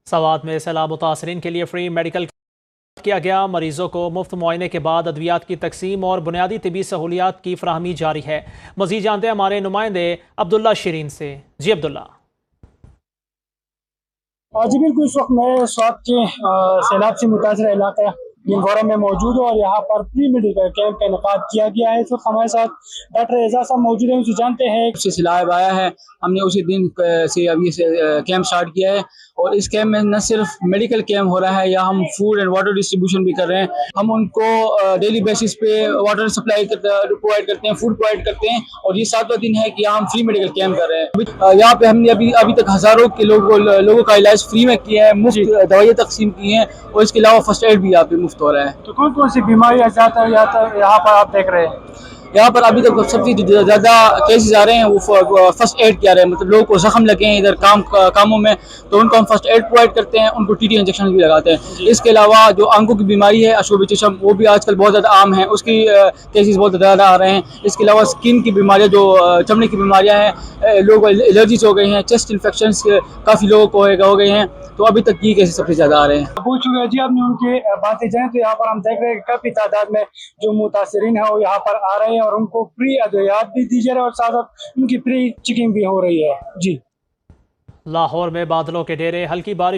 सवात में सैलाब मुतासरीन के लिए फ्री मेडिकल किया गया। मरीजों को मुफ्त मुआयने के बाद अद्वियात की तकसीम और बुनियादी तिबी सहूलियात की फराहमी जारी है। मजीद जानते हैं हमारे नुमाइंदे अब्दुल्ला शीरीन से। जी अब्दुल्ला। जी बिल्कुल, इस वक्त मैं स्वात के सैलाब से मुतासर इलाका गिलगोरा में मौजूद हूँ और यहाँ पर प्री मेडिकल कैंप का इनेकाद किया गया है। इस वक्त हमारे साथ डॉक्टर एजाज साहब मौजूद हैं, उनसे जानते हैं। सिलसिला आया है, हमने उसी दिन से अभी से कैंप स्टार्ट किया है और इस कैंप में न सिर्फ मेडिकल कैंप हो रहा है, या हम फूड एंड वाटर डिस्ट्रीब्यूशन भी कर रहे हैं। हम उनको डेली बेसिस पे वाटर सप्लाई प्रोवाइड करते हैं, फूड प्रोवाइड करते हैं और ये 7वां दिन है कि हम फ्री मेडिकल कैंप कर रहे हैं। यहाँ पे हमने अभी तक हजारों के लोगों का इलाज फ्री में किया है, मुफ्त दवाइयाँ तकसीम की हैं और इसके अलावा फर्स्ट एड भी यहाँ पे मुफ्त हो रहा है। तो कौन कौन सी बीमारियाँ यहाँ पर आप देख रहे हैं? यहाँ पर अभी तक सबसे ज़्यादा केसेस आ रहे हैं वो फर्स्ट एड किया रहे हैं, मतलब लोगों को जख्म लगे हैं इधर कामों में, तो उनको हम फर्स्ट एड प्रोवाइड करते हैं, उनको टीटी इंजेक्शन भी लगाते हैं। इसके अलावा जो आंखों की बीमारी है अशोभी चश्म, वो भी आजकल बहुत ज़्यादा आम है, उसकी केसेस बहुत ज़्यादा आ रहे हैं। इसके अलावा स्किन की बीमारियाँ, जो चमड़े की बीमारियाँ हैं, लोगों को एलर्जीज हो गई हैं, चेस्ट इन्फेक्शन काफ़ी लोगों को हो गए हैं, तो अभी तक ये केसेस सबसे ज़्यादा आ रहे हैं। पूछ चुके जी आपने उनकी बातें जाने, तो यहाँ पर हम देख रहे हैं काफ़ी तादाद में जो मुतासरीन है वो यहाँ पर आ रहे हैं और उनको फ्री अद्वियात भी दी जा रही है और साथ साथ उनकी फ्री चेकिंग भी हो रही है। जी। लाहौर में बादलों के डेरे, हल्की बारिश